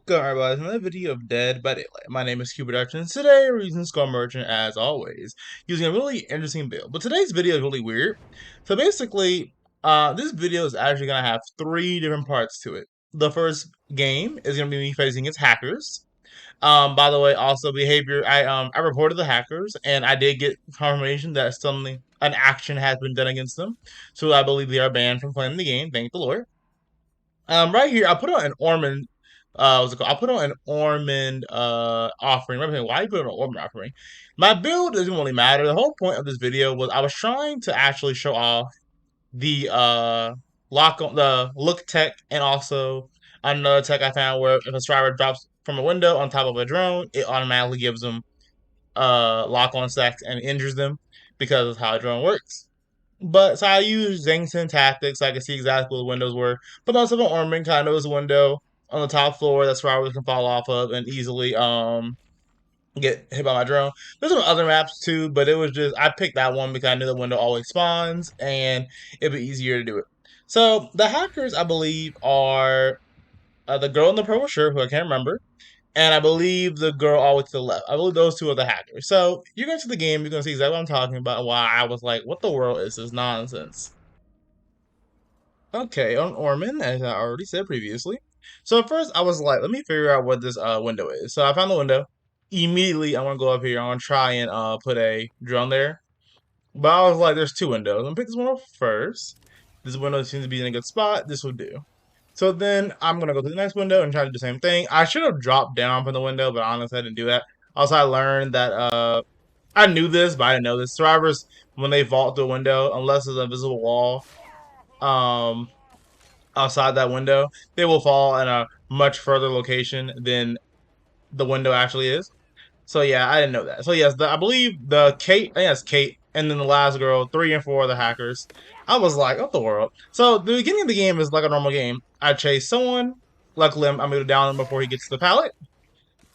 Welcome everybody to another video of Dead by Daylight. My name is Cubeproductions. Today we're using Skull Merchant as always, using a really interesting build. But today's video is really weird. So basically, this video is actually gonna have three different parts to it. The first game is gonna be me facing against hackers. By the way, also behavior. I reported the hackers and I did get confirmation that suddenly an action has been done against them. So I believe they are banned from playing the game. Thank the Lord. Right here, I put on an Ormond. What's it called? I put on an Ormond offering. Right, why you put on an Ormond offering? My build doesn't really matter. The whole point of this video was I was trying to actually show off the lock on the look tech and also another tech I found where if a strider drops from a window on top of a drone, it automatically gives them lock on stacks and injures them because of how a drone works. But so I used Zengton tactics. So I could see exactly where the windows were. But also the Ormond kind of was a window on the top floor that's where I can fall off of and easily get hit by my drone. There's some other maps too, but it was just I picked that one because I knew the window always spawns and it'd be easier to do it. So the hackers, I believe, are the girl in the purple shirt, who I can't remember, and I believe the girl all the way to the left. I believe those two are the hackers. So you're going to the game, you're going to see exactly what I'm talking about. Why I was like, what the world is this nonsense? Okay, on Ormond, as I already said previously. So at first I was like, let me figure out what this window is. So I found the window. Immediately I'm gonna go up here. I'm gonna try and put a drone there. But I was like, there's two windows. I'm gonna pick this one up first. This window seems to be in a good spot. This will do. So then I'm gonna go to the next window and try to do the same thing. I should have dropped down from the window, but honestly I didn't do that. Also, I learned that I knew this, but I didn't know this. Survivors, when they vault through a window, unless there's an invisible wall, um, outside that window, they will fall in a much further location than the window actually is. So yeah, I didn't know that. So yes, I believe the Kate, I think that's Kate, and then the last girl, 3 and 4 are the hackers. I was like, what the world? So the beginning of the game is like a normal game. I chase someone. Luckily, I moved down him before he gets to the pallet.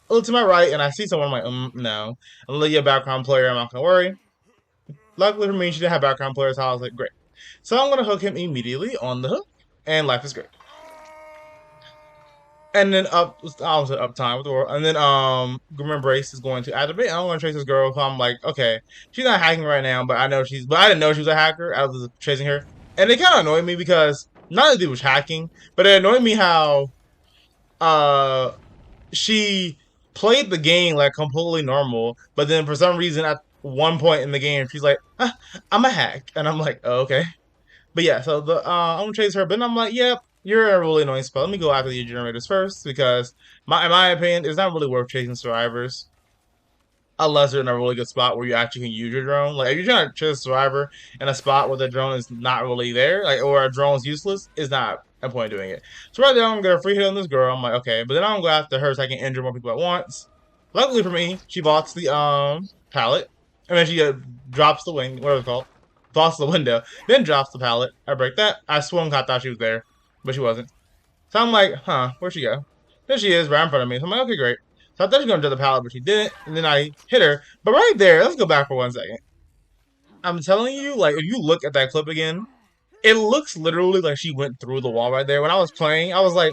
I look to my right and I see someone. I'm like, no. I'm looking at a background player. I'm not gonna worry. Luckily for me, she didn't have background players. So I was like, great. So I'm gonna hook him immediately on the hook, and life is great. And then I was up time with the world. And then Grim Embrace is going to activate. I'm gonna chase this girl. So I'm like, okay, she's not hacking right now, but I know but I didn't know she was a hacker. I was chasing her. And it kinda annoyed me because not that it was hacking, but it annoyed me how uh she played the game like completely normal, but then for some reason at one point in the game she's like, ah, I'm a hack. And I'm like, oh, okay. But yeah, so I'm gonna chase her, but then I'm like, yep, you're a really annoying spell. Let me go after the generators first because in my opinion, it's not really worth chasing survivors unless they're in a really good spot where you actually can use your drone. Like if you're trying to chase a survivor in a spot where the drone is not really there, like or a drone's useless, is not a point of doing it. So right there, I'm gonna free hit on this girl. I'm like, okay, but then I'm gonna go after her so I can injure more people at once. Luckily for me, she vaults the pallet, and then she drops the wing, whatever it's called, vaults the window, then drops the pallet. I break that. I swung, I thought she was there, but she wasn't. So I'm like, huh, where'd she go? There she is, right in front of me. So I'm like, okay, great. So I thought she was gonna drop the pallet, but she didn't. And then I hit her. But right there, let's go back for 1 second. I'm telling you, like, if you look at that clip again, it looks literally like she went through the wall right there. When I was playing, I was like,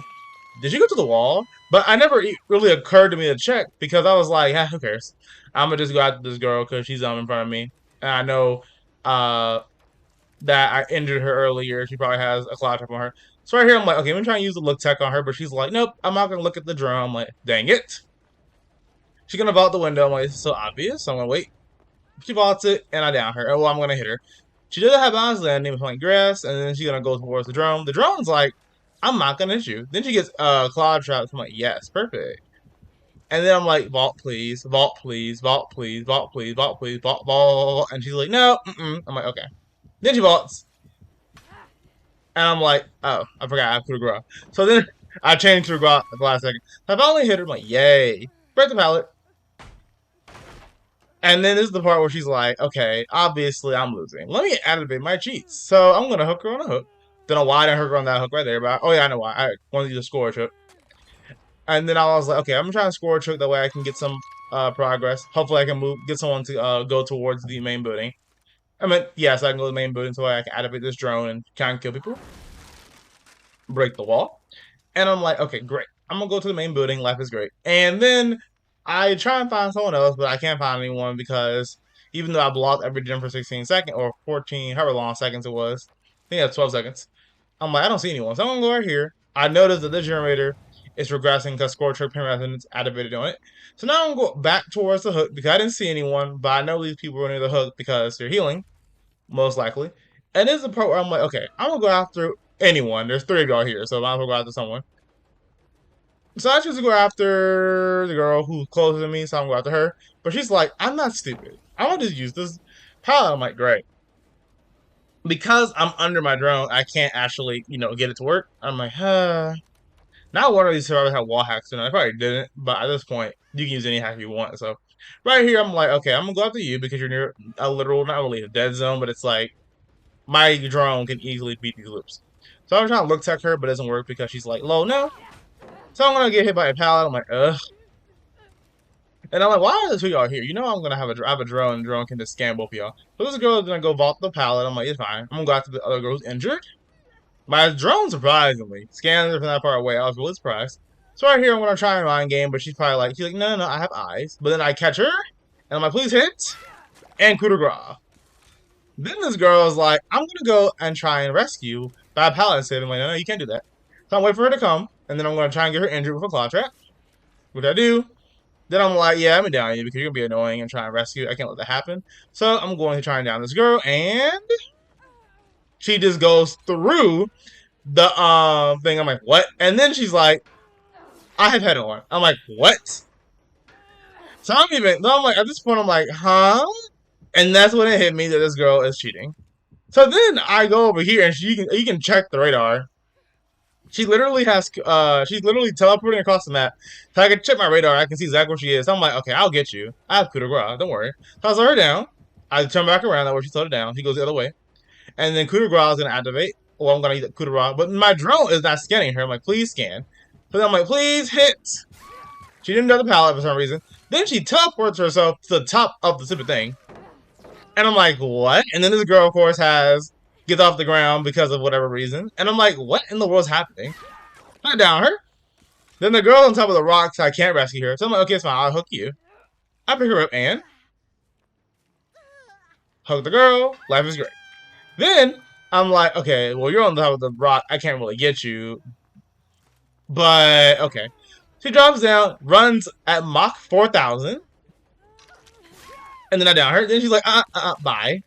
did she go to the wall? But I never really occurred to me to check because I was like, yeah, who cares? I'm gonna just go after this girl because she's in front of me, and I know that I injured her earlier. She probably has a cloud trap on her. So right here, I'm like, okay, I'm trying to use the look tech on her, but she's like, nope, I'm not gonna look at the drone. I'm like, dang it. She's gonna vault the window. I'm like, it's so obvious. So I'm gonna wait. She vaults it, and I down her. Oh, well, I'm gonna hit her. She doesn't have balance landing with playing grass, and then she's gonna go towards the drone. The drone's like, I'm not gonna hit you. Then she gets cloud traps. I'm like, yes, perfect. And then I'm like, vault please, vault please, vault please, vault please, vault please, vault, vault. And she's like, no, I'm like, okay. Then she vaults. And I'm like, oh, I forgot I have coup de grace. So then I changed to grace at the last second. So I finally hit her. I'm like, yay. Break the pallet. And then this is the part where she's like, okay, obviously I'm losing. Let me activate my cheats. So I'm going to hook her on a hook. Don't know why I didn't hook her on that hook right there. But oh, yeah, I know why. I wanted to use a score hook. And then I was like, okay, I'm trying to score a trick. That way I can get some progress. Hopefully I can get someone to go towards the main building. I mean, yeah, so I can go to the main building so I can activate this drone and kind of kill people. Break the wall. And I'm like, okay, great. I'm gonna go to the main building. Life is great. And then I try and find someone else, but I can't find anyone because even though I blocked every gym for 16 seconds or 14, however long seconds it was, I think that's 12 seconds. I'm like, I don't see anyone. So I'm gonna go right here. I noticed that this generator is regressing because score trick pin resonance activated on it. So now I'm gonna go back towards the hook because I didn't see anyone, but I know these people were near the hook because they're healing, most likely. And this is the part where I'm like, okay, I'm gonna go after anyone. There's three of y'all here, so I'm gonna go after someone. So I choose to go after the girl who's closer to me, so I'm gonna go after her. But she's like, I'm not stupid. I want to just use this palette. I'm like, great. Because I'm under my drone, I can't actually, get it to work. I'm like, Not one of these survivors had wall hacks, and I probably didn't, but at this point, you can use any hack you want. So, right here, I'm like, okay, I'm gonna go after you because you're near a literal, not really a dead zone, but it's like my drone can easily beat these loops. So I'm trying to look tech her, but it doesn't work because she's like low now. So I'm gonna get hit by a pallet. I'm like, ugh. And I'm like, why are the two y'all here? You know I'm gonna have a drone, and the drone can just scan both of y'all. So this girl is gonna go vault the pallet. I'm like, it's fine. I'm gonna go after the other girl who's injured. My drone, surprisingly, scanned her from that far away. I was really surprised. So right here, I'm gonna try and mind game, but she's probably like, no, no, I have eyes. But then I catch her, and I'm like, please hit, and coup de grace. Then this girl is like, I'm gonna go and try and rescue by pallet save. I'm like, no, you can't do that. So I'm waiting for her to come, and then I'm gonna try and get her injured with a claw trap, which I do. Then I'm like, yeah, I'm gonna down you because you're gonna be annoying and try and rescue. I can't let that happen. So I'm going to try and down this girl, and she just goes through the thing. I'm like, what? And then she's like, I have head on. I'm like, what? So I'm like, at this point, I'm like, huh? And that's when it hit me that this girl is cheating. So then I go over here and you can check the radar. She's literally teleporting across the map. So I can check my radar. I can see exactly where she is. So I'm like, okay, I'll get you. I have coup de grace. Don't worry. So I slow her down. I turn back around. That where she slowed it down. He goes the other way. And then coup de grace is going to activate. Well, I'm going to use coup de grace. But my drone is not scanning her. I'm like, please scan. So then I'm like, please hit. She didn't do the pallet for some reason. Then she teleports herself to the top of the stupid thing. And I'm like, what? And then this girl, of course, gets off the ground because of whatever reason. And I'm like, what in the world's happening? I down her. Then the girl on top of the rocks, I can't rescue her. So I'm like, okay, it's fine. I'll hook you. I pick her up and hug the girl. Life is great. Then I'm like, okay, well, you're on top of the rock. I can't really get you. But, okay. She drops down, runs at Mach 4,000. And then I down her. Then she's like, bye.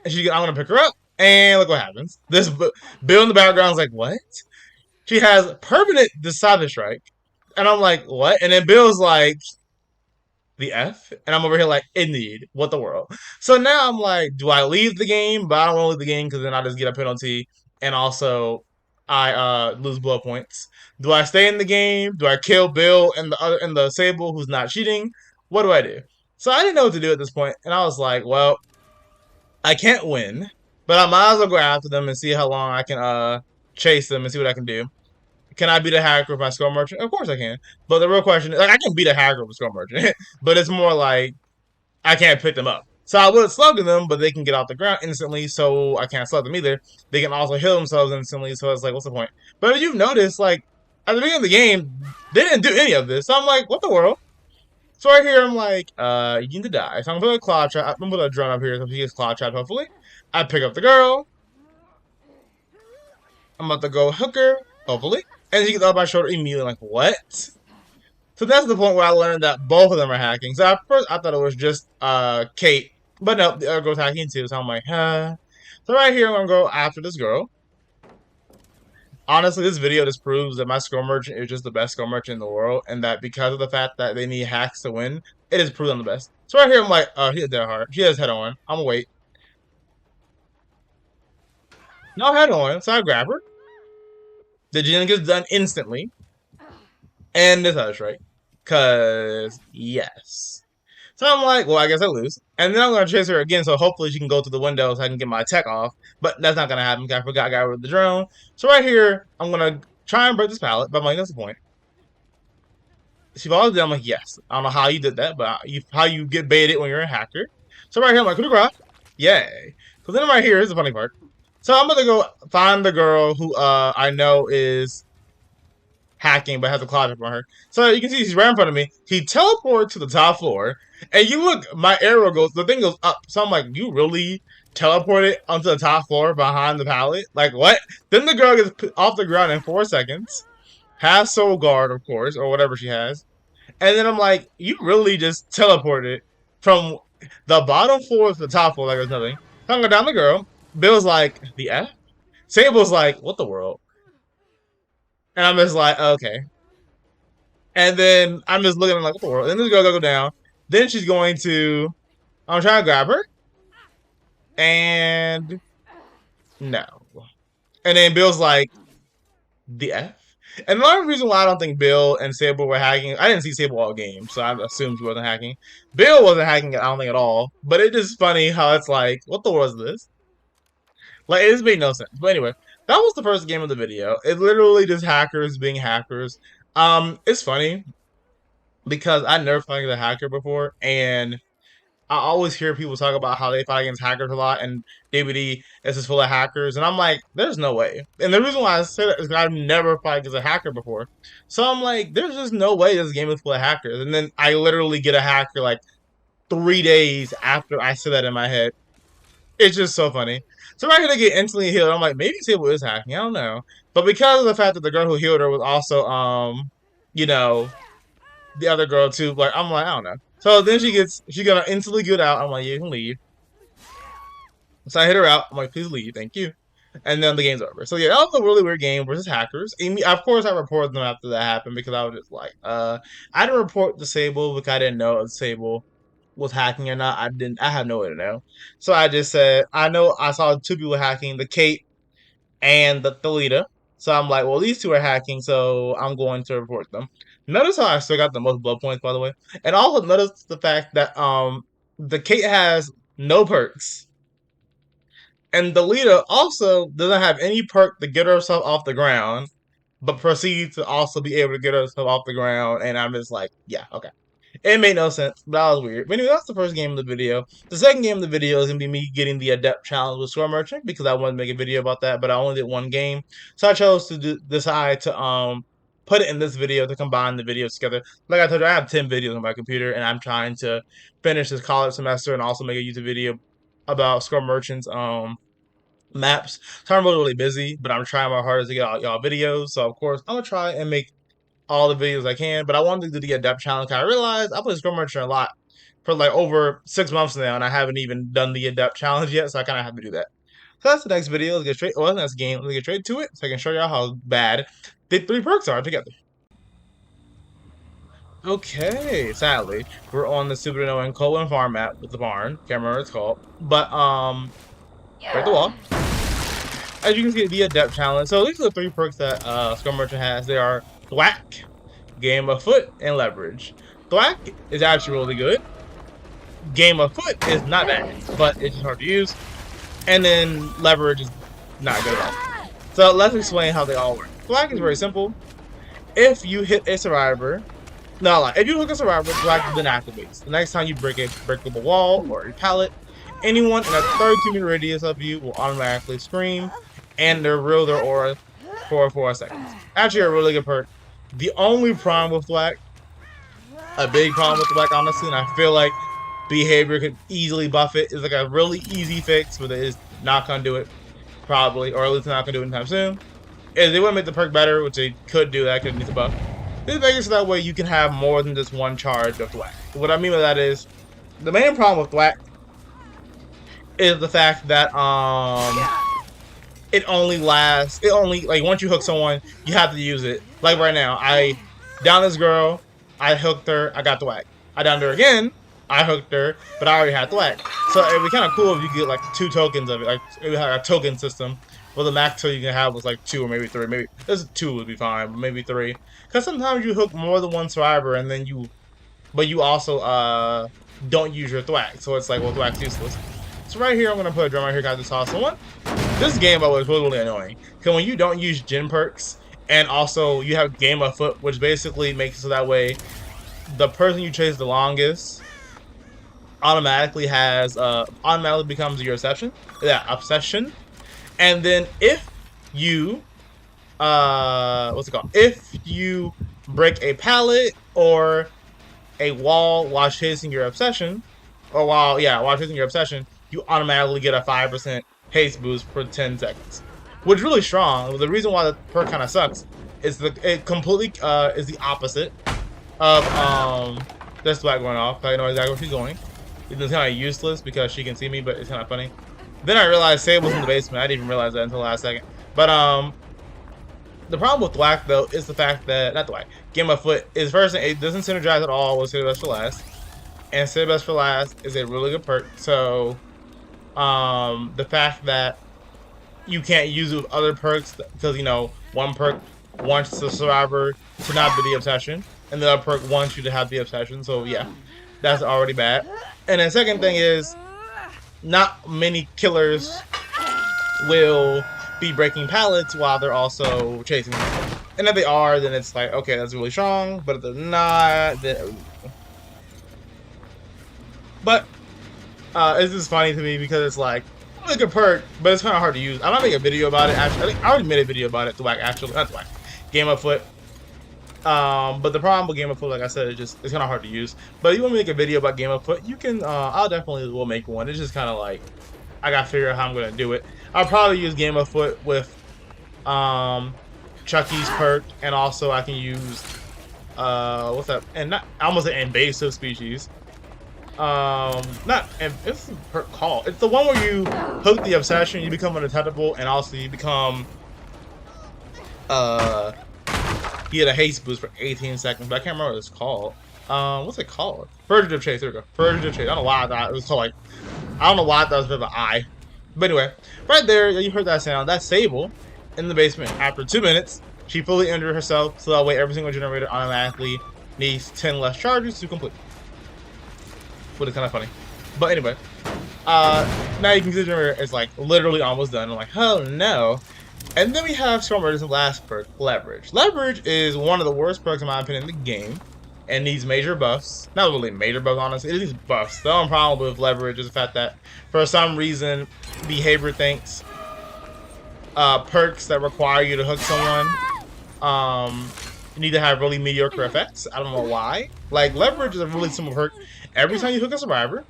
And I'm going to pick her up. And look what happens. This Bill in the background is like, what? She has permanent Desabi strike. And I'm like, what? And then Bill's like, the F? And I'm over here like, indeed, what the world? So now I'm like, do I leave the game? But I don't want to leave the game because then I just get a penalty. And also, I lose blood points. Do I stay in the game? Do I kill Bill and the Sable who's not cheating? What do I do? So I didn't know what to do at this point. And I was like, well, I can't win. But I might as well go after them and see how long I can chase them and see what I can do. Can I beat a hacker with my skull merchant? Of course I can. But the real question is, like, I can beat a hacker with skull merchant. But it's more like, I can't pick them up. So I would slug them, but they can get off the ground instantly, so I can't slug them either. They can also heal themselves instantly, so it's like, what's the point? But if you've noticed, like, at the beginning of the game, they didn't do any of this. So I'm like, what the world? So right here, I'm like, you need to die. So I'm gonna put a claw trap. I'm gonna put a drone up here so she gets claw trapped, hopefully. I pick up the girl. I'm about to go hook her, hopefully. And she gets off my shoulder immediately, like, what? So that's the point where I learned that both of them are hacking. So at first, I thought it was just Kate. But no, the other girl's hacking too. So I'm like, huh. So right here, I'm going to go after this girl. Honestly, this video just proves that my skull merchant is just the best skull merchant in the world. And that because of the fact that they need hacks to win, it is proven the best. So right here, I'm like, oh, she has dead heart. She has head on. I'm going to wait. No head on. So I grab her. The gen gets done instantly. And this other strike. Because, yes. So I'm like, well, I guess I lose. And then I'm going to chase her again, so hopefully she can go through the window so I can get my attack off. But that's not going to happen because I forgot I got rid of the drone. So right here, I'm going to try and break this pallet, but I'm like, that's the point. She follows down, I'm like, yes. I don't know how you did that, but how you get baited when you're a hacker. So right here, I'm like, coup de grace. Yay. So then right here is the funny part. So I'm going to go find the girl who I know is hacking, but has a closet on her. So you can see she's right in front of me. He teleported to the top floor, and you look, my arrow goes, the thing goes up. So I'm like, you really teleported onto the top floor behind the pallet? Like what? Then the girl gets off the ground in 4 seconds. Has soul guard, of course, or whatever she has. And then I'm like, you really just teleported from the bottom floor to the top floor like there's nothing. So I'm going down the girl. Bill's like, the F? Sable's like, what the world? And I'm just like, okay. And then I'm just looking like, what the world? And this girl go down. Then she's going to, I'm trying to grab her. And no. And then Bill's like, the F? And another reason why I don't think Bill and Sable were hacking, I didn't see Sable all game, so I assumed he wasn't hacking. Bill wasn't hacking, I don't think, at all. But it's just funny how it's like, what the world is this? Like, it just made no sense. But anyway, that was the first game of the video. It literally just hackers being hackers. It's funny because I never played as a hacker before, and I always hear people talk about how they fight against hackers a lot, and DVD is just full of hackers, and I'm like, there's no way. And the reason why I say that is because I've never fought against a hacker before, so I'm like, there's just no way this game is full of hackers. And then I literally get a hacker like 3 days after I say that in my head. It's just so funny. So right here they get instantly healed. I'm like, maybe Sable is hacking. I don't know, but because of the fact that the girl who healed her was also you know, the other girl too. Like I'm like, I don't know. So then she's gonna instantly get out. I'm like, you can leave. So I hit her out. I'm like, please leave, thank you. And then the game's over. So yeah, that was a really weird game versus hackers. And of course, I reported them after that happened because I was just like, I didn't report Disable because I didn't know if Disable was hacking or not. I had no way to know. So I just said, I know I saw 2 people hacking, the Kate and the Thalita. So I'm like, well, these 2 are hacking, so I'm going to report them. Notice how I still got the most blood points, by the way. And also notice the fact that the Kate has no perks. And the leader also doesn't have any perk to get herself off the ground, but proceeds to also be able to get herself off the ground. And I'm just like, yeah, okay. It made no sense. That was weird. But anyway, that's the first game of the video. The second game of the video is going to be me getting the Adept challenge with Square Merchant because I wanted to make a video about that, but I only did one game. So I chose to decide to put it in this video to combine the videos together. Like I told you, I have 10 videos on my computer, and I'm trying to finish this college semester and also make a YouTube video about Square Merchant's maps. So I'm really busy, but I'm trying my hardest to get all y'all videos. So of course, I'm going to try and make all the videos I can, but I wanted to do the Adept challenge. I realized I play Scrum Merchant a lot for like over 6 months now, and I haven't even done the Adept challenge yet, so I kind of have to do that. So that's the next video. Let's get straight. Well, that's the game. Let's get straight to it, so I can show y'all how bad the 3 perks are together. Okay, sadly, we're on the super annoying Colin farm map with the barn. Can't remember what it's called, but break the wall. As you can see, the Adept challenge. So these are the 3 perks that Scrum Merchant has. They are Thwack, Game of Foot, and Leverage. Thwack is actually really good. Game of Foot is not bad, but it's just hard to use. And then Leverage is not good at all. So let's explain how they all work. Thwack is very simple. If you hit a survivor, if you hook a survivor, Thwack then activates. The next time you break a breakable wall or a pallet, anyone in a 32-meter radius of you will automatically scream and reveal their aura for 4 seconds. Actually, a really good perk. The only problem with Thwack, a big problem with Thwack, honestly, and I feel like behavior could easily buff it, is like a really easy fix, but it is not going to do it, probably, or at least not going to do it anytime soon, is they want to make the perk better, which they could do that, could need to buff. This makes it so that way you can have more than just one charge of Thwack. What I mean by that is, the main problem with Thwack is the fact that, it only like once you hook someone, you have to use it. Like right now, I downed this girl, I hooked her, I got Thwack. I downed her again, I hooked her, but I already had Thwack. So it'd be kind of cool if you get like 2 tokens of it, like it would have a token system. Well, the max token you can have was like 2 or maybe 3. Maybe this 2 would be fine, but maybe 3. Because sometimes you hook more than one survivor, and then you also don't use your Thwack. So it's like, well, Thwack's useless. So right here, I'm gonna put a drum right here. Guys, just saw someone. This game, by the way, is really annoying. Because when you don't use gen perks, and also you have Game of Foot, which basically makes it so that way the person you chase the longest automatically becomes your obsession. Yeah, obsession. And then if you what's it called? If you break a pallet or a wall while chasing your obsession, or while chasing your obsession, you automatically get a 5% haste boost for 10 seconds, which is really strong. The reason why the perk kind of sucks is it completely is the opposite of this black going off. I know exactly where she's going. It's kind of useless because she can see me, but it's kind of funny. Then I realized Sable's in the basement. I didn't even realize that until the last second. But the problem with Thwack though is the fact that not Thwack, Game of Foot is first it doesn't synergize at all with Save the Best for Last, and Save the Best for Last is a really good perk. So the fact that you can't use it with other perks because you know one perk wants the survivor to not be the obsession, and the other perk wants you to have the obsession. So yeah, that's already bad. And the second thing is, not many killers will be breaking pallets while they're also chasing them. And if they are, then it's like, okay, that's really strong. But if they're not, then... But it's just funny to me because it's like, look a perk, but it's kind of hard to use. I'm not making a video about it. Actually, I think I already made a video about it. Thwack, actually, not Thwack, Game of Foot. But the problem with Game of Foot, like I said, it's kind of hard to use. But if you want to make a video about Game of Foot, you can. I'll definitely will make one. It's just kind of like I gotta figure out how I'm gonna do it. I'll probably use Game of Foot with Chucky's perk, and also I can use what's that? And not I almost said invasive species. Not and it's a perk called. It's the one where you hook the obsession, you become undetectable, and also you become you get a haste boost for 18 seconds, but I can't remember what it's called. What's it called? Fugitive Chase. There we go. Fugitive Chase. I don't know why I thought it was called like. I don't know why I thought it was a bit of an I. But anyway, right there, you heard that sound. That's Sable in the basement. After 2 minutes, she fully injured herself, so that way every single generator automatically needs 10 less charges to complete. Which is kind of funny. But anyway, now you can see the generator is like literally almost done. I'm like, oh no. And then we have Stormers' last perk, Leverage. Leverage is one of the worst perks, in my opinion, in the game, and needs major buffs. Not really major buffs, honestly. It needs buffs. The only problem with Leverage is the fact that, for some reason, Behavior thinks perks that require you to hook someone you need to have really mediocre effects. I don't know why. Like, Leverage is a really simple perk. Every time you hook a survivor,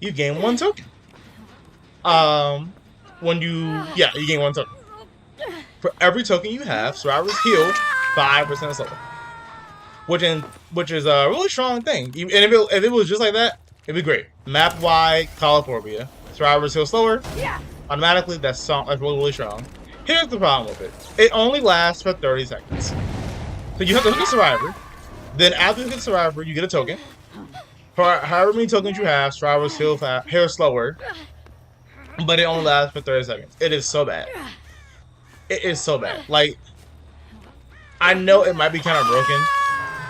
you gain 1 token. You gain 1 token. For every token you have, survivors heal 5% slower, which is a really strong thing. And if it was just like that, it'd be great. Map wide California, survivors heal slower. Automatically, that's really strong. Here's the problem with it: it only lasts for 30 seconds. So you have to hook a survivor. Then after you hook a survivor, you get a token. For however many tokens you have, survivors heal slower. But it only lasts for 30 seconds. It is so bad. It is so bad. Like, I know it might be kind of broken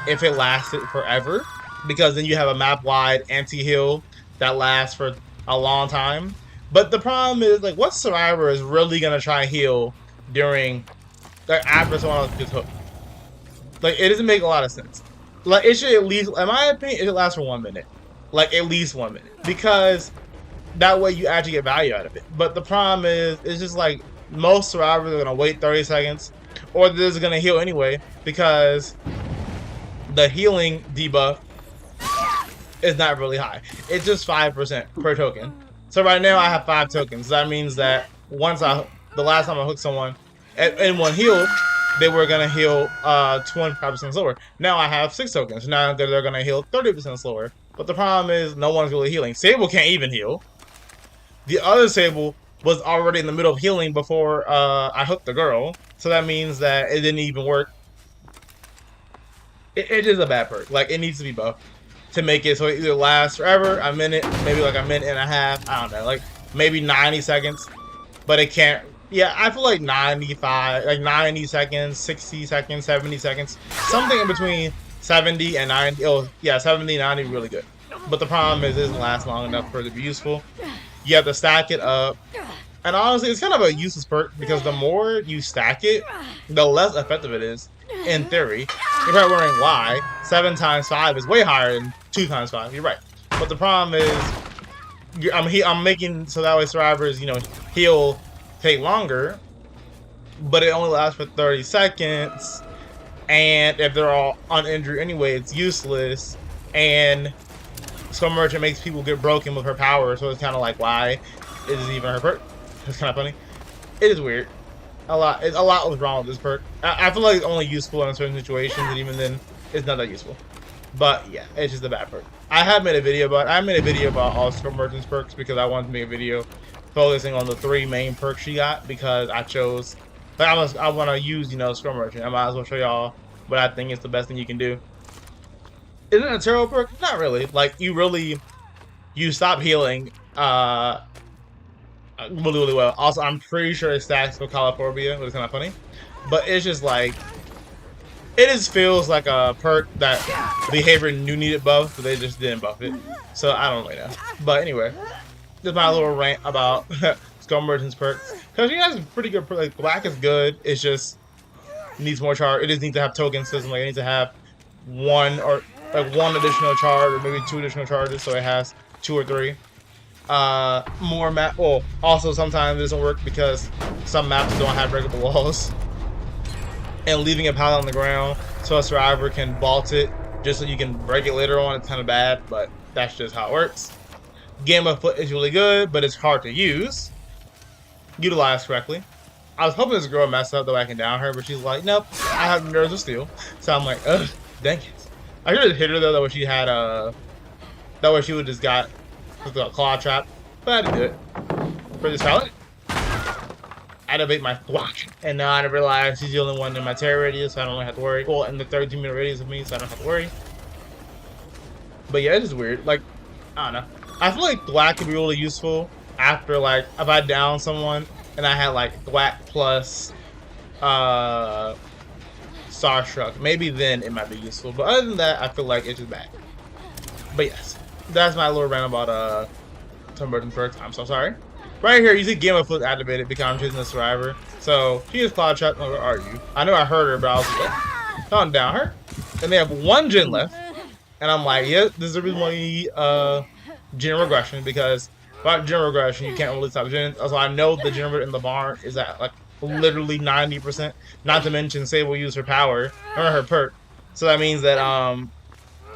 if it lasted forever, because then you have a map-wide anti-heal that lasts for a long time. But the problem is, like, what survivor is really gonna try and heal during, like, after someone else gets hooked? Like, it doesn't make a lot of sense. Like, it should at least, in my opinion, it should last for 1 minute. Like, at least 1 minute, because that way you actually get value out of it. But the problem is, it's just like, most survivors are going to wait 30 seconds, or they're just going to heal anyway, because the healing debuff is not really high. It's just 5% per token. So right now I have 5 tokens. That means that the last time I hooked someone in one heal, they were going to heal 25% slower. Now I have 6 tokens. Now they're going to heal 30% slower. But the problem is no one's really healing. Sable can't even heal. The other Sable was already in the middle of healing before I hooked the girl. So that means that it didn't even work. It is a bad perk. Like, it needs to be buffed to make it so it either lasts forever, a minute, maybe like a minute and a half. I don't know, like maybe 90 seconds. But it can't. Yeah, I feel like 90 seconds, 60 seconds, 70 seconds. Something in between 70 and 90. Oh, yeah, 70 and 90 really good. But the problem is it doesn't last long enough for it to be useful. You have to stack it up. And honestly, it's kind of a useless perk because the more you stack it, the less effective it is, in theory. You're probably wondering why. 7 times 5 is way higher than 2 times 5. You're right. But the problem is, I'm making so that way survivors, heal take longer. but it only lasts for 30 seconds. And if they're all uninjured anyway, it's useless. And Scum Merchant makes people get broken with her power, so it's kind of like, why is it even her perk? It's kind of funny. It is weird. A lot was wrong with this perk. I feel like it's only useful in certain situations, and even then, it's not that useful. But yeah, it's just a bad perk. I made a video about all Scum Merchant's perks because I wanted to make a video focusing on the 3 main perks she got, because I chose. But I want to use, Scum Merchant. I might as well show y'all what I think is the best thing you can do. Isn't it a terrible perk? Not really. Like, you stop healing really well. Also, I'm pretty sure it stacks with Caliphobia, which is kind of funny. But it's just like, it just feels like a perk that Behavior knew needed buff, but they just didn't buff it. So I don't really know. But anyway, just my little rant about Scum Merchant's perks. Because she has pretty good perks. Like, Black is good. It's just needs more charge. It just needs to have token system. Like, it needs to have one additional charge, or maybe 2 additional charges, so it has 2 or 3. More map. Well, also sometimes it doesn't work because some maps don't have breakable walls, and leaving a pallet on the ground so a survivor can vault it just so you can break it later on, it's kind of bad, but that's just how it works. Game of Foot is really good, but it's hard to utilize correctly. I was hoping this girl would mess up that I can down her, but she's like, nope, I have nerves of steel. So I'm like, ugh, dang it. I should have hit her though, that way she had that way she would just got a claw trap, but I didn't do it. For this pallet, activate my block, and now I realize she's the only one in my terror radius, so I don't really have to worry. Well, in the 32-minute radius of me, so I don't have to worry. But yeah, it is weird. Like, I don't know. I feel like Thwack could be really useful after, like, if I down someone and I had like Thwack plus Starstruck, maybe then it might be useful. But other than that, I feel like it's just bad. But yes, that's my little rant about Scum Merchant perks. I'm so sorry. Right here, you see Game of Foot activated because I'm chasing the survivor. So she is Cloud Trap. Oh, where are you? I know I heard her, but I was like, don't down her. And they have 1 gen left. And I'm like, yeah, this is the reason why you need gen regression, because without gen regression, you can't really stop gens. Also, I know the generator in the barn is at like literally 90%. Not to mention, Sable will use her power or her perk. So that means that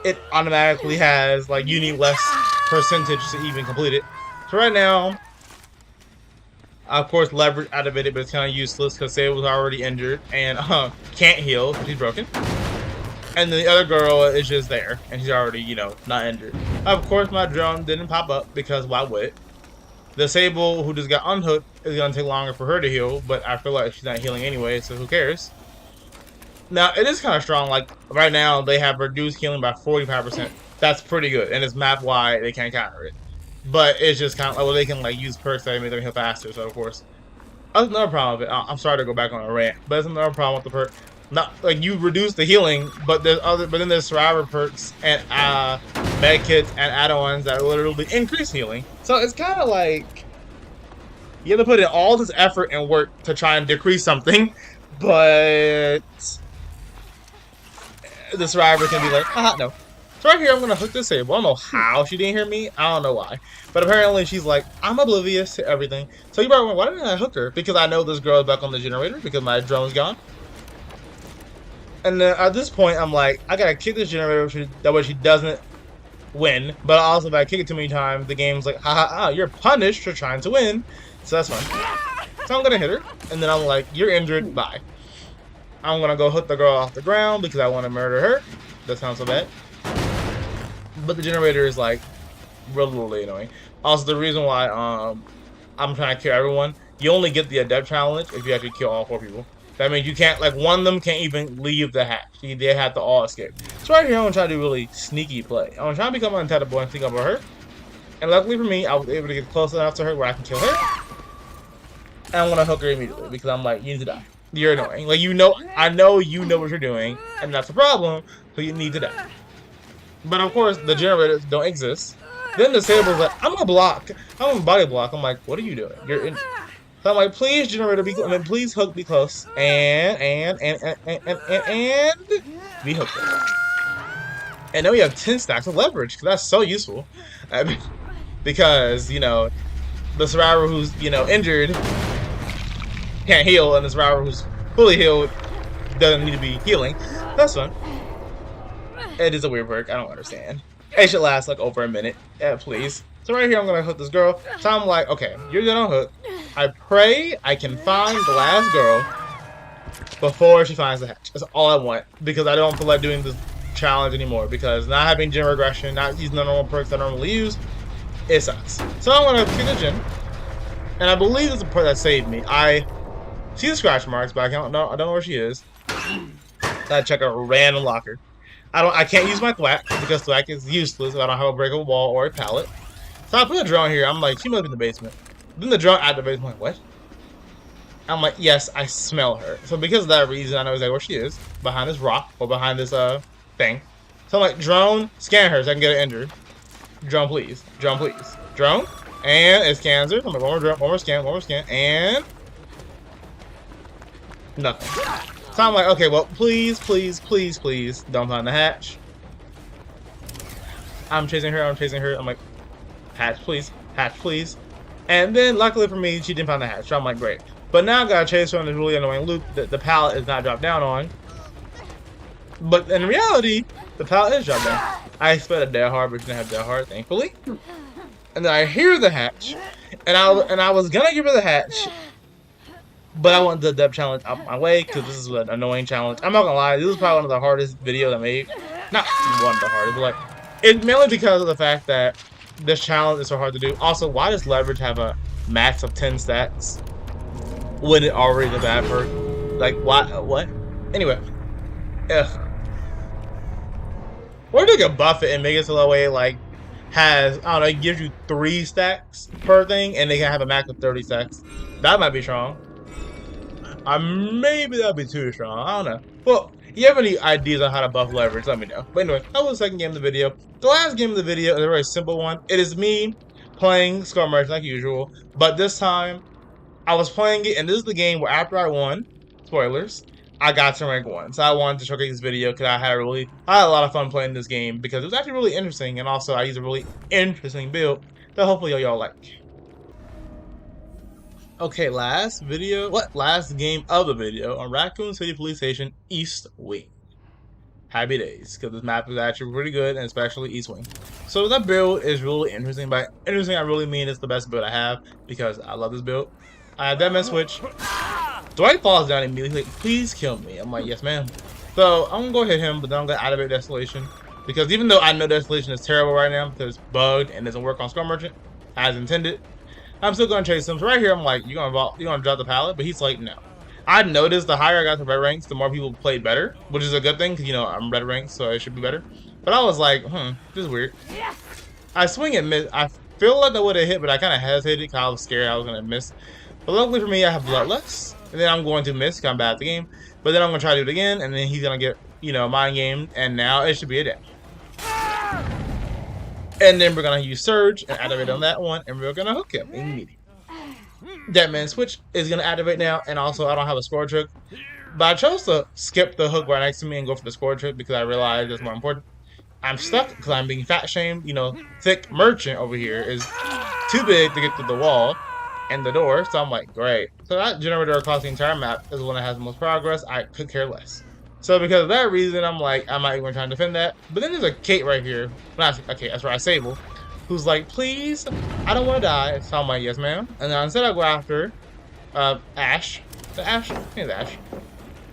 it automatically has, like, you need less percentage to even complete it. So right now, of course, Leverage activated, but it's kind of useless because Sable was already injured and can't heal because she's broken. And then the other girl is just there, and she's already, not injured. Of course, my drone didn't pop up because why would it? The Sable who just got unhooked is going to take longer for her to heal, but I feel like she's not healing anyway, so who cares? Now, it is kind of strong. Like, right now, they have reduced healing by 45%. That's pretty good, and it's map-wide. They can't counter it. But it's just kind of like, well, they can, like, use perks that make them heal faster, so of course. That's another problem with it. I'm sorry to go back on a rant, but that's another problem with the perk. Not like you reduce the healing, but then there's survivor perks and med kits and add-ons that literally increase healing. So it's kind of like you have to put in all this effort and work to try and decrease something, but the survivor can be like, haha, no. So right here, I'm gonna hook this Sable. I don't know how she didn't hear me. I don't know why, but apparently she's like, I'm oblivious to everything. So you probably went, why didn't I hook her? Because I know this girl is back on the generator because my drone's gone. And then at this point, I'm like, I gotta kick this generator that way she doesn't win. But also, if I kick it too many times, the game's like, ha, you're punished for trying to win. So that's fine. So I'm gonna hit her, and then I'm like, you're injured, bye. I'm gonna go hook the girl off the ground because I want to murder her. That sounds so bad. But the generator is like really annoying. Also, the reason why I'm trying to kill everyone, you only get the Adept challenge if you actually kill all 4 people. That means you can't, like, one of them can't even leave the hatch. They have to all escape. So right here, I'm going to try to do really sneaky play. I'm going to try to become an untethered boy and sneak up on her. And luckily for me, I was able to get close enough to her where I can kill her. And I'm going to hook her immediately because I'm like, you need to die. You're annoying. Like, I know you know what you're doing, and that's a problem, so you need to die. But of course, the generators don't exist. Then the Sable's like, I'm going to block. I'm going to body block. I'm like, what are you doing? You're injured. So I'm like, please, generator, please hook, be close, and be hooked. And then we have 10 stacks of leverage, because that's so useful. Because, the survivor who's, injured can't heal, and this rival who's fully healed doesn't need to be healing. That's fun. It is a weird perk. I don't understand. It should last like over a minute. Yeah, please. So right here, I'm gonna hook this girl. So I'm like, okay, you're gonna hook. I pray I can find the last girl before she finds the hatch. That's all I want, because I don't feel like doing this challenge anymore, because not having gen regression, not using the normal perks I normally use, it sucks. So I'm gonna pick the gen, and I believe it's the perk that saved me. I see the scratch marks, but I don't know where she is. I check a random locker. I can't use my thwack because thwack is useless if I don't have a breakable wall or a pallet. So I put a drone here. I'm like, she must be in the basement. Then the drone activates. I'm like, what? I'm like, yes, I smell her. So because of that reason, I know exactly where she is. Behind this rock or behind this thing. So I'm like, drone, scan her so I can get her injured. Drone, please. Drone, please. Drone. And it scans her. I'm like, one more drone, one more scan, and nothing. So I'm like, okay, well, please, please, please, please, don't find the hatch. I'm chasing her. I'm like, hatch, please. Hatch, please. And then, luckily for me, she didn't find the hatch. So I'm like, great. But now I gotta chase her on this really annoying loop that the pallet is not dropped down on. But in reality, the pallet is dropped down. I expected dead hard, but she didn't have dead hard, thankfully. And then I hear the hatch, and I was gonna give her the hatch, but I want the Adept challenge out my way because this is an annoying challenge. I'm not gonna lie, this is probably one of the hardest videos I made. Not one of the hardest, but like, it's mainly because of the fact that this challenge is so hard to do. Also, why does leverage have a max of 10 stats when it already is a bad perk? Like, what? Anyway, ugh. Or they could buff it and make it so that way, like, has, I don't know, it gives you 3 stacks per thing, and they can have a max of 30 stacks. That might be strong. Maybe that'd be too strong. I don't know. Well, if you have any ideas on how to buff leverage, let me know. But anyway, that was the second game of the video. The last game of the video is a very simple one. It is me playing Skull Merchant like usual, but this time I was playing it, and this is the game where after I won, spoilers, I got to rank 1. So I wanted to showcase this video because I had a lot of fun playing this game because it was actually really interesting, and also I used a really interesting build that hopefully y'all like. Okay, last game of the video on Raccoon City Police Station East Wing. Happy days, because this map is actually pretty good, and especially East Wing. So that build is really interesting. By interesting, I really mean it's the best build I have, because I love this build. I have that man switch. Dwight falls down immediately, like, please kill me. I'm like, yes ma'am. So I'm gonna go hit him, but then I'm gonna activate Desolation. Because even though I know Desolation is terrible right now, because it's bugged and doesn't work on Skull Merchant, as intended, I'm still gonna chase him. So right here, I'm like, you're gonna drop the pallet, but he's like, no. I noticed the higher I got to red ranks, the more people played better, which is a good thing, because, you know, I'm red ranks, so it should be better. But I was like, this is weird. I swing and miss. I feel like I would have hit, but I kind of hesitated because I was scared I was gonna miss. But luckily for me, I have Bloodlust, and then I'm going to miss because I'm bad at the game. But then I'm gonna try to do it again, and then he's gonna get, you know, mind game, and now it should be a death. And then we're gonna use Surge and activate on that one, and we're gonna hook him immediately. Deadman Switch is gonna activate now, and also I don't have a score trick, but I chose to skip the hook right next to me and go for the score trick because I realized it's more important. I'm stuck because I'm being fat shamed. You know, thick merchant over here is too big to get through the wall and the door, so I'm like, great. So that generator across the entire map is the one that has the most progress. I could care less. So because of that reason, I'm like, I'm not even trying to defend that. But then there's a Kate right here. Not a Kate, that's right, Sable, who's like, please, I don't want to die. So I'm like, yes, ma'am. And then instead I go after Ash. The Ash? I think it's Ash.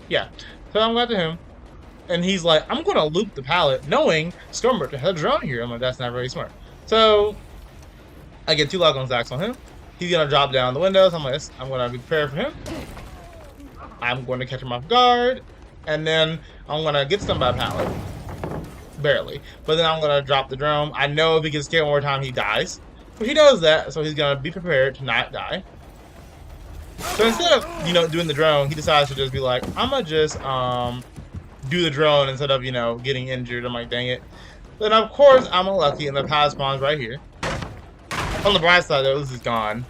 Yeah. So I'm going to him. And he's like, I'm going to loop the pallet, knowing Stormbird has a drone here. I'm like, that's not very smart. So I get 2 lock-on stacks on him. He's going to drop down the windows. I'm like, I'm going to be prepared for him. I'm going to catch him off guard. And then I'm going to get stung by a pallet. Barely. But then I'm going to drop the drone. I know if he gets scared one more time, he dies. But he knows that, so he's going to be prepared to not die. So instead of, you know, doing the drone, he decides to just be like, I'm going to just do the drone instead of, you know, getting injured. I'm like, dang it. Then, of course, I'm unlucky, and the pallet spawns right here. On the bright side, though, this is gone.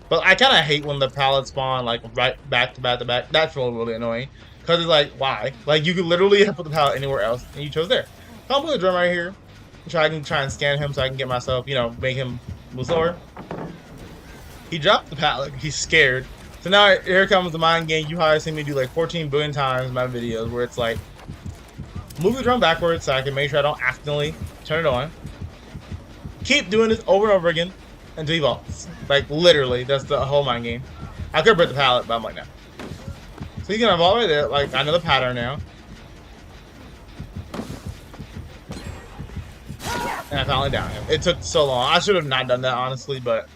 But I kind of hate when the pallets spawn, like, right back to back to back. That's really, really annoying. Because it's like, why? Like, you could literally have put the pallet anywhere else, and you chose there. So I'll put the drum right here. So I can try and scan him so I can get myself, you know, make him move slower. He dropped the pallet. He's scared. So now here comes the mind game you probably seen me do like 14 billion times in my videos, where it's like move the drum backwards so I can make sure I don't accidentally turn it on. Keep doing this over and over again until he vaults. Like literally, that's the whole mind game. I could break the pallet, but I'm like, no. So he's gonna vault right there. Like I know the pattern now. And I finally downed him. It took so long. I should have not done that, honestly, but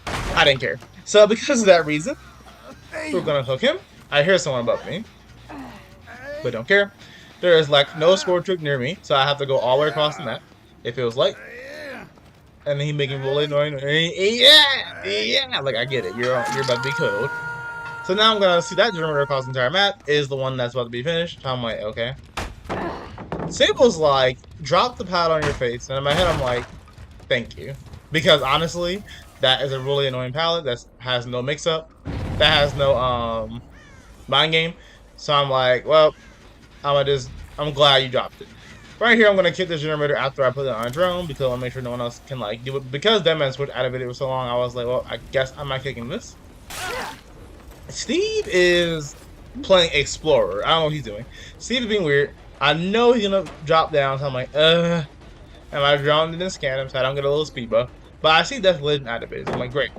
I didn't care. So because of that reason, we're gonna hook him. I hear someone above me, but don't care. There is like no score trick near me, so I have to go all the way across the map. It feels like. And he making really annoying. Yeah. Like I get it. You're about to be killed. So now I'm gonna see that generator across the entire map is the one that's about to be finished. So I'm like, okay. Sable's like, drop the pad on your face, and in my head I'm like, thank you, because honestly, that is a really annoying palette that has no mix-up, that has no mind game. So I'm like, well, I'm glad you dropped it. Right here, I'm gonna kick this generator after I put it on a drone because I want to make sure no one else can like do it. Because that man switched out of it for so long, I was like, well, I guess I'm not kicking this. Steve is playing Explorer. I don't know what he's doing. Steve is being weird. I know he's gonna drop down, so I'm like, and my drone didn't scan him, so I don't get a little speed buff. But I see Death Legend activated, so I'm like, great.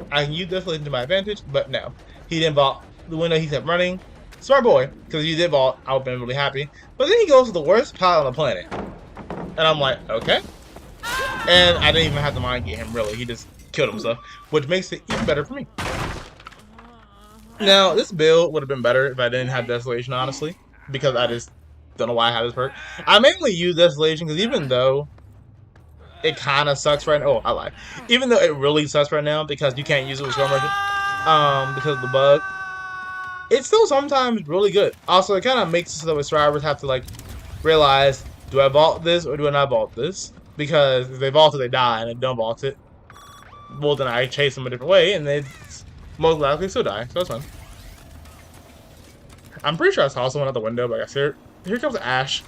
I can use Death Legend to my advantage, but no. He didn't vault the window, he kept running. Smart boy, because if he did vault, I would have been really happy. But then he goes to the worst pilot on the planet. And I'm like, okay. And I didn't even have to mind game him, really. He just killed himself, which makes it even better for me. Now, this build would have been better if I didn't have Desolation, honestly, because I just don't know why I have this perk. I mainly use Desolation because even though it kind of sucks right now, oh, I lied. Even though it really sucks right now because you can't use it with Storm Merchant, because of the bug, it's still sometimes really good. Also, it kind of makes it so that survivors have to like realize, do I vault this or do I not vault this? Because if they vault it, they die, and if they don't vault it, well, then I chase them a different way, and they most likely still die. So that's fun. I'm pretty sure I saw someone out the window, but I guess here comes Ash.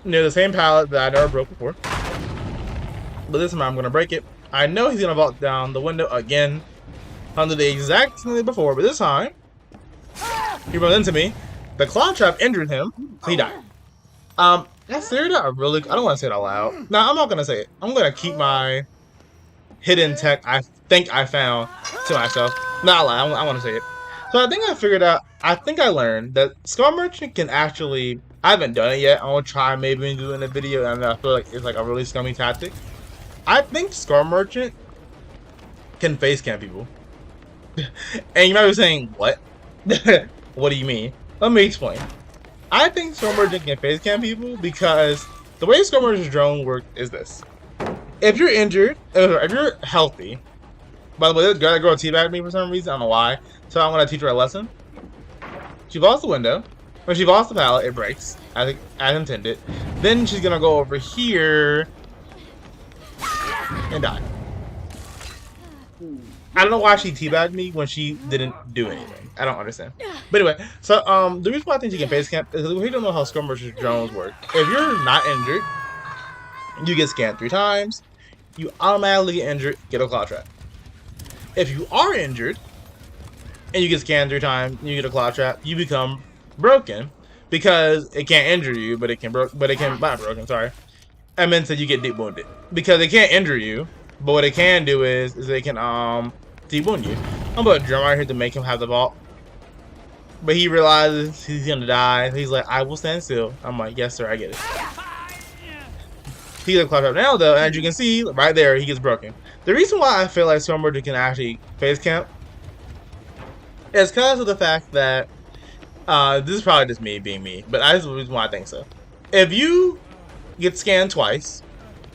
Near the same pallet that I never broke before. But this time I'm going to break it. I know he's going to vault down the window again. Under the exact thing before, but this time, he runs into me. The claw trap injured him, so he died. I don't want to say it out loud. No, I'm not going to say it. I'm going to keep my hidden tech I think I found to myself. Not lie, I want to say it. So I think I figured out, I think I learned that Skull Merchant can actually, I haven't done it yet, I want to try maybe doing a video, and I feel like it's like a really scummy tactic. I think Skull Merchant can face cam people. And you might be saying, what? What do you mean? Let me explain. I think Skull Merchant can face cam people because the way Skull Merchant's drone works is this. If you're injured, if you're healthy, by the way, this girl teabagged me for some reason, I don't know why. So I'm gonna teach her a lesson. She vaults the window. When she vaults the pallet, it breaks, as intended. Then she's gonna go over here and die. I don't know why she teabagged me when she didn't do anything. I don't understand. But anyway, so the reason why I think she can face camp is we don't know how Skull Merchant drones work. If you're not injured, you get scanned 3 times. You automatically get injured, get a claw trap. If you are injured and you get scanned 3 times, you get a claw trap, you become broken because it can't injure you, but it can not broken. Sorry, I meant that you get deep wounded because it can't injure you, but what it can do is they can deep wound you. I'm gonna drum right here to make him have the vault, but he realizes he's gonna die. He's like, I will stand still. I'm like, yes sir, I get it. He gets claw trap now though, and as you can see right there, he gets broken. The reason why I feel like Skull Merchant can actually face camp is because of the fact that this is probably just me being me, but that's the reason why I think so. If you get scanned twice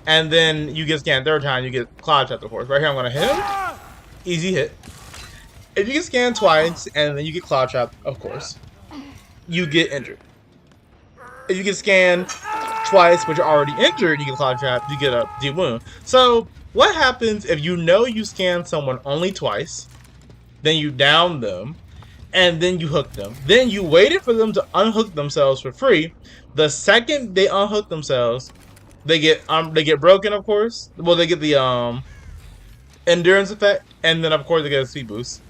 and then you get scanned 3rd time, you get claw trap, of course. Right here, I'm gonna hit him. Easy hit. If you get scanned twice and then you get claw trap, of course, you get injured. If you get scanned twice, but you're already injured, you get claw trap, you get a deep wound. So what happens if you know you scan someone only twice, then you down them, and then you hook them? Then you waited for them to unhook themselves for free. The second they unhook themselves, they get broken, of course. Well, they get the endurance effect, and then of course they get a speed boost.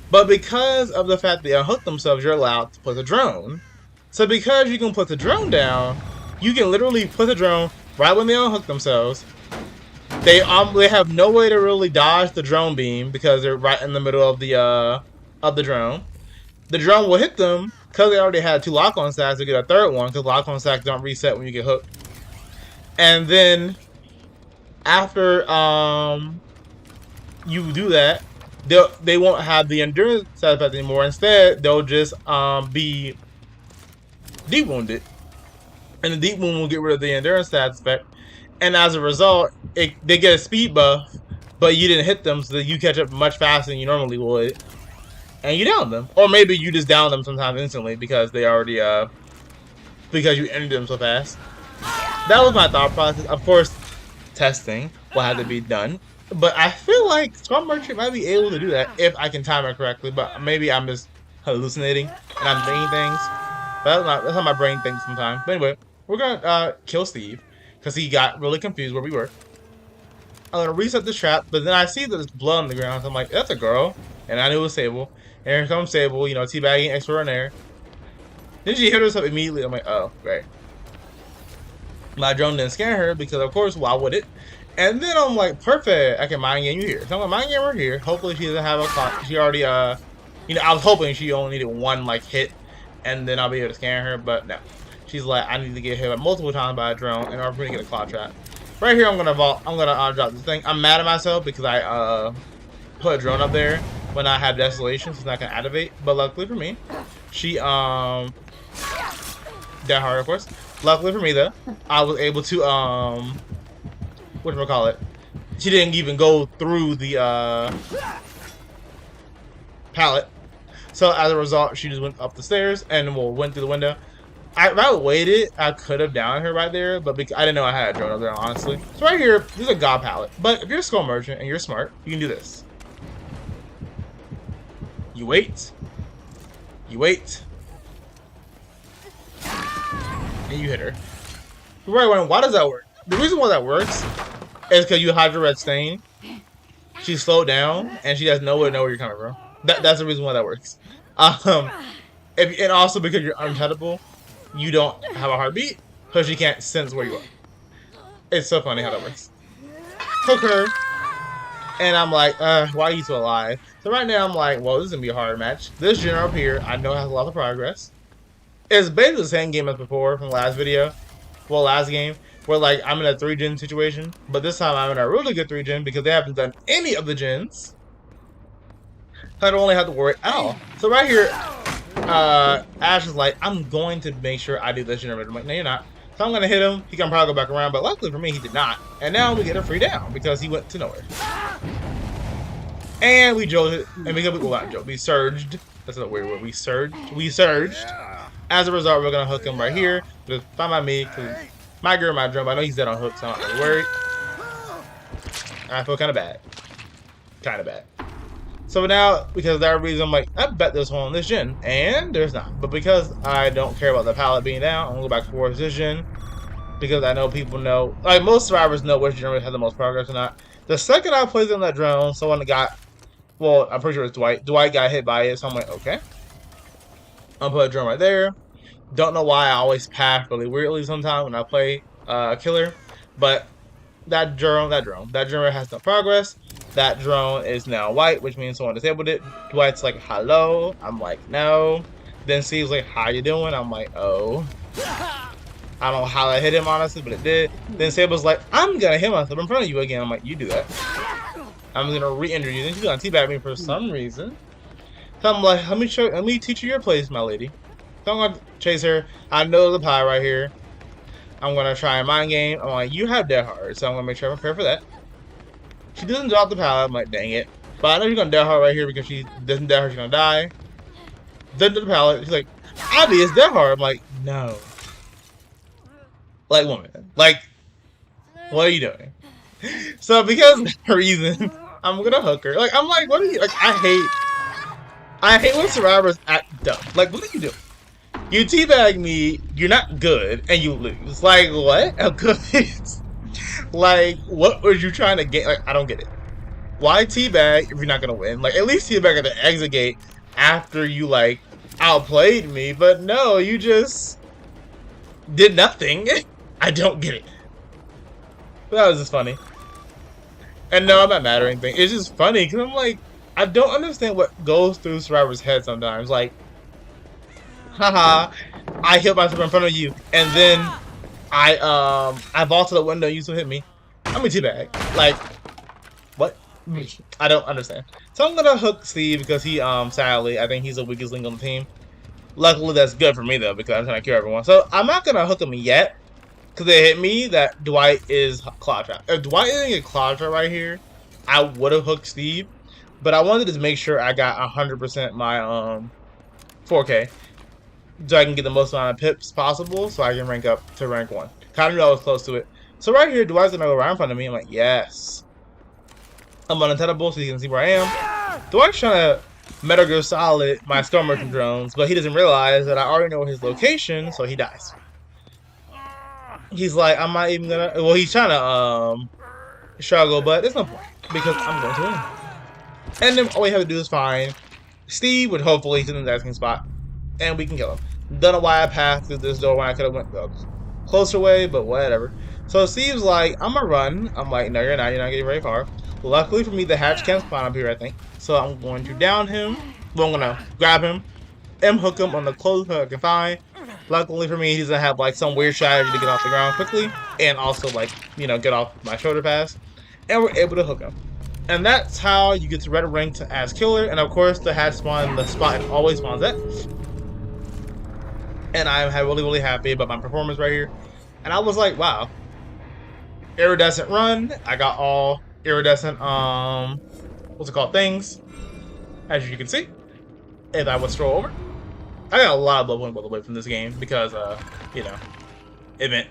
But because of the fact they unhook themselves, you're allowed to put the drone. So because you can put the drone down, you can literally put the drone right when they unhook themselves. They have no way to really dodge the drone beam because they're right in the middle of the drone. The drone will hit them because they already had 2 lock-on stacks to get a third one because lock-on stacks don't reset when you get hooked. And then after you do that, they won't have the endurance side effect anymore. Instead, they'll just be deep wounded, and the deep wound will get rid of the endurance side effect. And as a result, they get a speed buff, but you didn't hit them, so that you catch up much faster than you normally would, and you down them. Or maybe you just down them sometimes instantly because they already because you ended them so fast. That was my thought process. Of course, testing will have to be done. But I feel like Scrum Merchant might be able to do that if I can time it correctly. But maybe I'm just hallucinating and I'm thinking things. But that's how my brain thinks sometimes. But anyway, we're gonna kill Steve because he got really confused where we were. I'm gonna reset the trap, but then I see that there's blood on the ground. So I'm like, that's a girl, and I knew it was Sable. And here comes Sable, you know, teabagging extraordinaire. Then she hit herself immediately. I'm like, oh, great. My drone didn't scan her because, of course, why would it? And then I'm like, perfect, I can mind game you here. So I'm gonna mind game her here. Hopefully she doesn't have a clock. She already, you know, I was hoping she only needed 1, like, hit, and then I'll be able to scan her, but no. She's like, I need to get hit multiple times by a drone in order for me to get a clock trap. Right here, I'm gonna drop this thing. I'm mad at myself because I, put a drone up there when I have Desolation, so it's not gonna activate. But luckily for me, she, that hard, of course. Luckily for me, though, I was able to, whatchamacallit, she didn't even go through the pallet. So as a result, she just went up the stairs and went through the window. If I waited, I could have downed her right there, but I didn't know I had a drone up there, honestly. So right here, there's a god pallet. But if you're a Skull Merchant and you're smart, you can do this. You wait. You wait. And you hit her. You're right, wondering, why does that work? The reason why that works is because you hide your red stain. She's slowed down, and she has nowhere to know where you're coming from. That's the reason why that works. And also because you're untouchable, you don't have a heartbeat, so she can't sense where you are. It's so funny how that works. Took her, and I'm like, why are you still alive? So right now I'm like, well, this is gonna be a hard match. This gen up here, I know has a lot of progress. It's basically the same game as before from last video. Well, last game. Where, like, I'm in a 3-gen situation. But this time I'm in a really good 3-gen because they haven't done any of the gens. So I don't only have to worry at all. So right here, Ash is like, I'm going to make sure I do this generator. I'm like, no, you're not. So I'm going to hit him. He can probably go back around. But luckily for me, he did not. And now we get a free down because he went to nowhere. And we jolted. And we surged. That's not a weird word. We surged. As a result, we're going to hook him right here. Just find by me. My girl, my drum. I know he's dead on hook, so I'm not really worried. I feel kind of bad. So now, because of that reason, I'm like, I bet there's one on this gen. And there's not. But because I don't care about the pallet being down, I'm going to go back towards this gen. Because I know people know, like most survivors know which generator has the most progress or not. The second I placed on that drone, someone got, well, I'm pretty sure it's Dwight. Dwight got hit by it, so I'm like, okay. I'll put a drone right there. Don't know why I always pass really weirdly sometimes when I play killer, but that drone has no progress. That drone is now white, which means someone disabled it. Dwight's like, hello. I'm like, no. Then Steve's like, how you doing? I'm like, oh. I don't know how I hit him, honestly, but it did. Then Sable's like, I'm gonna hit myself in front of you again. I'm like, you do that. I'm gonna re-injure you. Then she's gonna teabag me for some reason. So I'm like, let me teach you your place, my lady. So I'm gonna chase her. I know the pie right here. I'm gonna try a mind game. I'm like, you have dead hard, so I'm gonna make sure I prepare for that. She doesn't drop the pallet. I'm like, dang it. But I know she's gonna dead hard right here because she doesn't dead hard, she's gonna die. Doesn't do the pallet. She's like, obvious dead hard. I'm like, no. Like, woman, like, what are you doing? So because of that reason, I'm gonna hook her. Like, I'm like, what are you? Like, I hate when survivors act dumb. Like, what are you doing? You teabag me, you're not good, and you lose. Like, what? How good? Like, what were you trying to get? Like, I don't get it. Why teabag if you're not gonna win? Like, at least teabag at the exit gate after you like outplayed me. But no, you just did nothing. I don't get it. But that was just funny. And no, I'm not mad or anything. It's just funny because I'm like, I don't understand what goes through Survivor's head sometimes. Like, haha, I hit myself in front of you, and then I vaulted the window. You still hit me. I'm a teabag. Like, what? I don't understand. So I'm gonna hook Steve because he sadly I think he's the weakest link on the team. Luckily that's good for me though because I'm trying to kill everyone. So I'm not gonna hook him yet because they hit me that Dwight is Cloud Trap. If Dwight didn't get Cloud Trap right here, I would have hooked Steve. But I wanted to make sure I got 100% my 4K so I can get the most amount of pips possible so I can rank up to rank 1. Kind of knew I was close to it. So right here, Dwight's gonna go right in front of me. I'm like, yes. I'm unattainable so you can see where I am. Dwight's trying to Metal Gear Solid my Skull Merchant drones, but he doesn't realize that I already know his location, so he dies. He's like, I'm not even gonna. Well, he's trying to struggle, but there's no point because I'm going to win. And then all we have to do is find Steve, would hopefully he's in the asking spot, and we can kill him. Don't know why I passed through this door when I could have went the closer way, but whatever. So Steve's like, I'm gonna run. I'm like, no, you're not. You're not getting very far. Luckily for me, the hatch can't spawn up here, I think. So I'm going to down him. Well, I'm gonna grab him, hook him on the closest hook I can find. Luckily for me, he doesn't have like some weird strategy to get off the ground quickly, and also like get off my shoulder pass, and we're able to hook him. And that's how you get to red rank as killer. And of course, the hatch spawn, the spot it always spawns at. And I'm really happy about my performance right here. And I was like, wow, iridescent run. I got all iridescent what's it called, things, as you can see. If I would scroll over, I got a lot of leveling by the way from this game because event.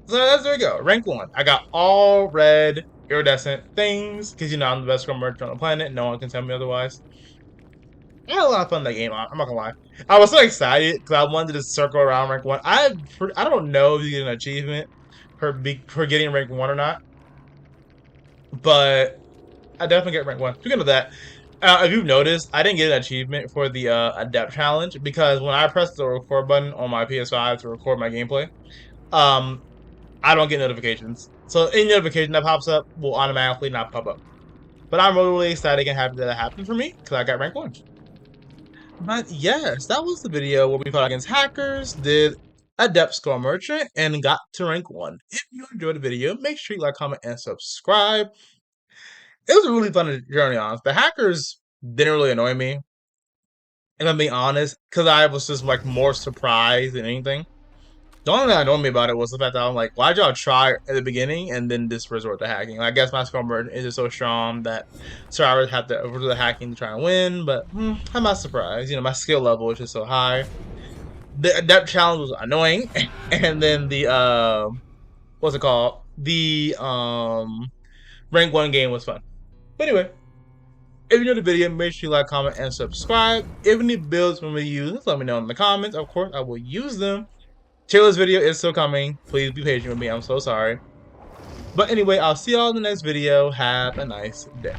So there we go, rank 1. I got all red iridescent things because I'm the best scrum merchant on the planet. No one can tell me otherwise. I had a lot of fun in that game. I'm not gonna lie. I was so excited because I wanted to circle around rank 1. I don't know if you get an achievement for getting rank 1 or not, but I definitely get rank 1. Speaking of that, if you've noticed, I didn't get an achievement for the Adept challenge because when I press the record button on my PS5 to record my gameplay, I don't get notifications. So any notification that pops up will automatically not pop up. But I'm really excited and happy that it happened for me because I got rank 1. But yes, that was the video where we fought against hackers, did Adept Skull Merchant, and got to rank 1. If you enjoyed the video, make sure you like, comment, and subscribe. It was a really fun journey, honest. The hackers didn't really annoy me, if I'm being honest, because I was just like more surprised than anything. The only thing that annoyed me about it was the fact that I'm like, why'd y'all try at the beginning and then just resort to hacking? I guess my Skull Merchant is just so strong that survivors have to resort to hacking to try and win, but I'm not surprised. My skill level is just so high. The Adept challenge was annoying, and then the what's it called? The rank 1 game was fun. But anyway, if you enjoyed the video, make sure you like, comment, and subscribe. If any builds want me to use, let me know in the comments. Of course, I will use them. Taylor's video is still coming. Please be patient with me. I'm so sorry. But anyway, I'll see y'all in the next video. Have a nice day.